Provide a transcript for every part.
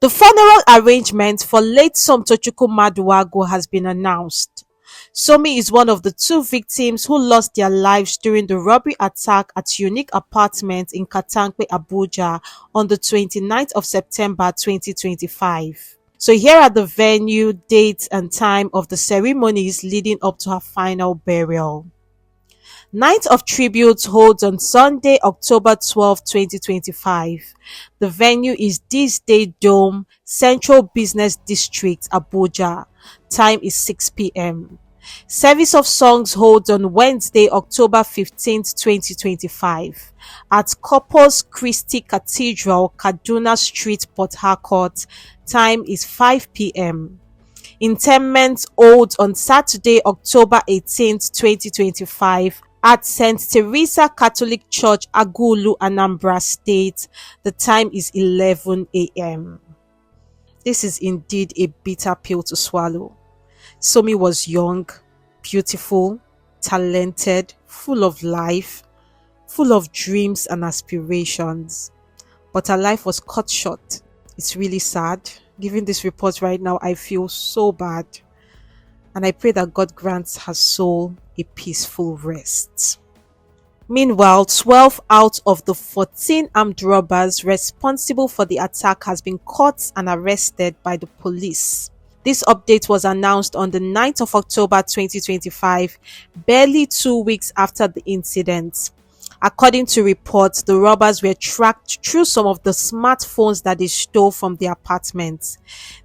The funeral arrangement for late Somtochukwu MADUAGWU has been announced. SOMMIE is one of the two victims who lost their lives during the robbery attack at Unique Apartment in Katankwe, Abuja on the 29th of September 2025. So here are the venue, date and time of the ceremonies leading up to her final burial. Night of Tribute holds on Sunday, October 12, 2025. The venue is This Day Dome, Central Business District, Abuja. Time is 6 p.m. Service of songs holds on Wednesday, October 15, 2025 at Corpus Christi Cathedral, Kaduna Street, Port Harcourt. Time is 5 p.m. Interment holds on Saturday, October 18, 2025 at St. Teresa Catholic Church, Agulu, Anambra State. The time is 11 a.m. This is indeed a bitter pill to swallow. SOMMIE was young, beautiful, talented, full of life, full of dreams and aspirations. But her life was cut short. It's really sad. Giving this report right now, I feel so bad. And I pray that God grants her soul a peaceful rest. Meanwhile, 12 out of the 14 armed robbers responsible for the attack has been caught and arrested by the police. This update was announced on the 9th of October 2025, barely 2 weeks after the incident. According to reports, the robbers were tracked through some of the smartphones that they stole from the apartment.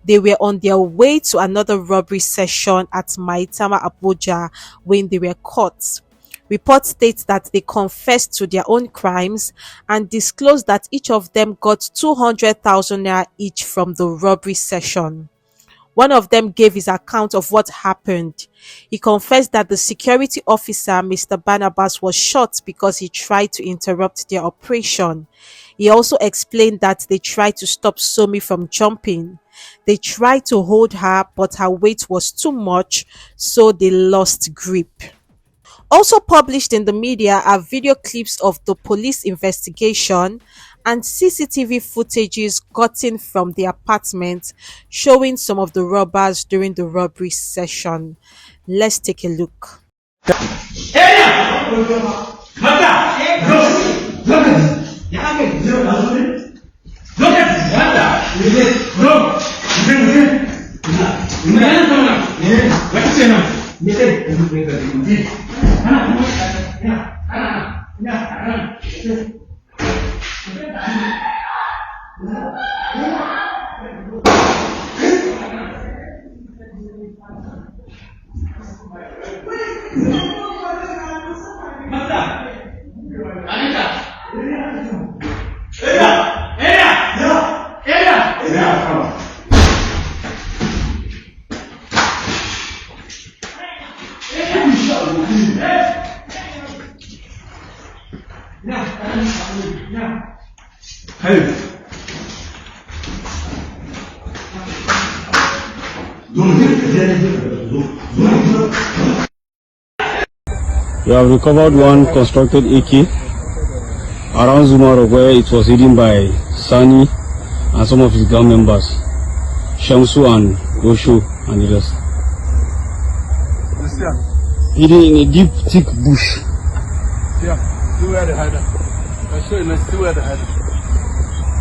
They were on their way to another robbery session at Maitama, Abuja when they were caught. Reports state that they confessed to their own crimes and disclosed that each of them got 200,000 naira each from the robbery session. One of them gave his account of what happened. He confessed that the security officer, Mr. Barnabas, was shot because he tried to interrupt their operation. He also explained that they tried to stop SOMMIE from jumping. They tried to hold her, but her weight was too much, so they lost grip. Also published in the media are video clips of the police investigation and CCTV footages gotten from the apartment showing some of the robbers during the robbery session. Let's take a look. We have recovered one constructed AK around Zumaro where it was hidden by Sani and some of his gang members, Shamsu and Osho and the rest. Hidden in a deep, thick bush. Yeah, see where they hide it. I show you, let's see where they hide it.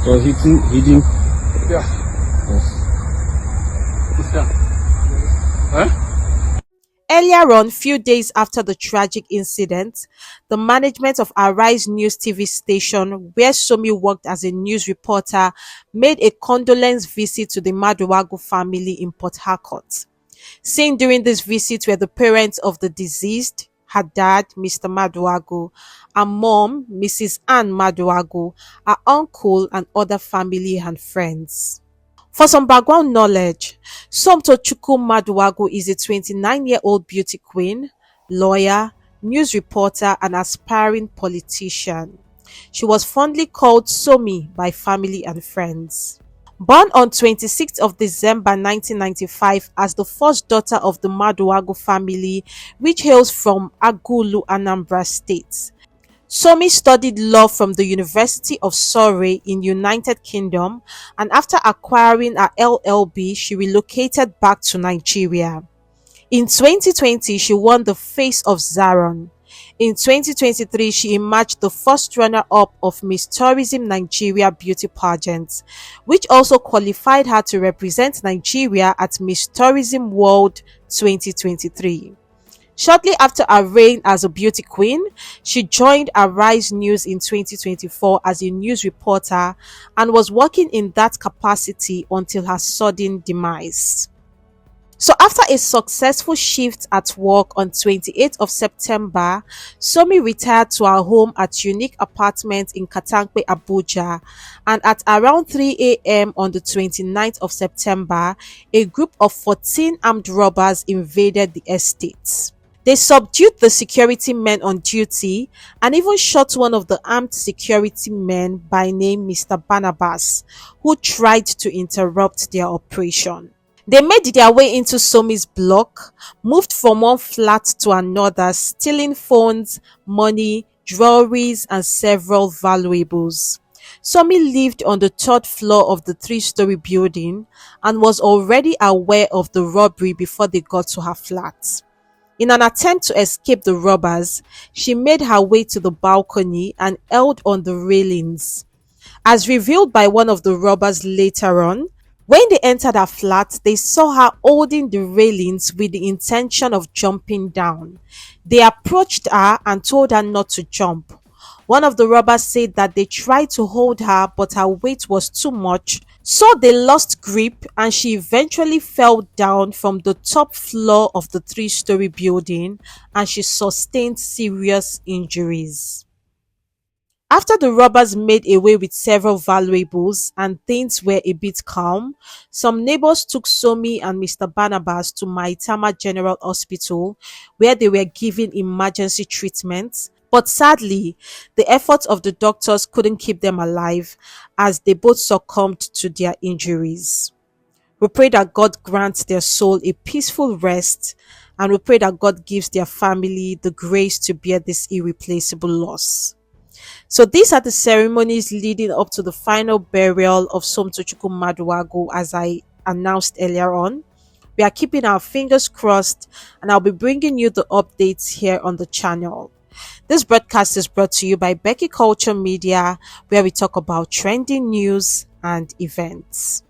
So hidden. Yeah. Yes. Huh? Earlier on, few days after the tragic incident, the management of Arise News TV station, where SOMMIE worked as a news reporter, made a condolence visit to the MADUAGWU family in Port Harcourt. Seen during this visit were the parents of the deceased, her dad, Mr. MADUAGWU, her mom, Mrs. Ann MADUAGWU, her uncle, and other family and friends. For some background knowledge, Somtochukwu MADUAGWU is a 29-year-old beauty queen, lawyer, news reporter, and aspiring politician. She was fondly called SOMMIE by family and friends. Born on 26th of December 1995 as the first daughter of the MADUAGWU family, which hails from Agulu, Anambra State, SOMMIE studied law from the University of Surrey in United Kingdom, and after acquiring her LLB, she relocated back to Nigeria. In 2020, she won the Face of Zaron. In 2023, she emerged the first runner-up of Miss Tourism Nigeria beauty pageant, which also qualified her to represent Nigeria at Miss Tourism World 2023. Shortly after her reign as a beauty queen, she joined Arise News in 2024 as a news reporter and was working in that capacity until her sudden demise. So after a successful shift at work on 28th of September, SOMMIE retired to her home at Unique Apartment in Katankwe, Abuja, and at around 3 a.m. on the 29th of September, a group of 14 armed robbers invaded the estate. They subdued the security men on duty and even shot one of the armed security men by name Mr. Barnabas, who tried to interrupt their operation. They made their way into SOMMIE's block, moved from one flat to another, stealing phones, money, jewelries, and several valuables. SOMMIE lived on the third floor of the three-story building and was already aware of the robbery before they got to her flat. In an attempt to escape the robbers, she made her way to the balcony and held on the railings. As revealed by one of the robbers later on, when they entered her flat, they saw her holding the railings with the intention of jumping down. They approached her and told her not to jump. One of the robbers said that they tried to hold her, but her weight was too much, so they lost grip and she eventually fell down from the top floor of the three-story building and she sustained serious injuries. After the robbers made away with several valuables and things were a bit calm, some neighbors took SOMMIE and Mr. Barnabas to Maitama General Hospital where they were given emergency treatment. But sadly, the efforts of the doctors couldn't keep them alive as they both succumbed to their injuries. We pray that God grants their soul a peaceful rest, and we pray that God gives their family the grace to bear this irreplaceable loss. So these are the ceremonies leading up to the final burial of Somtochukwu MADUAGWU, as I announced earlier on. We are keeping our fingers crossed, and I'll be bringing you the updates here on the channel. This broadcast is brought to you by Becky Culture Media, where we talk about trending news and events.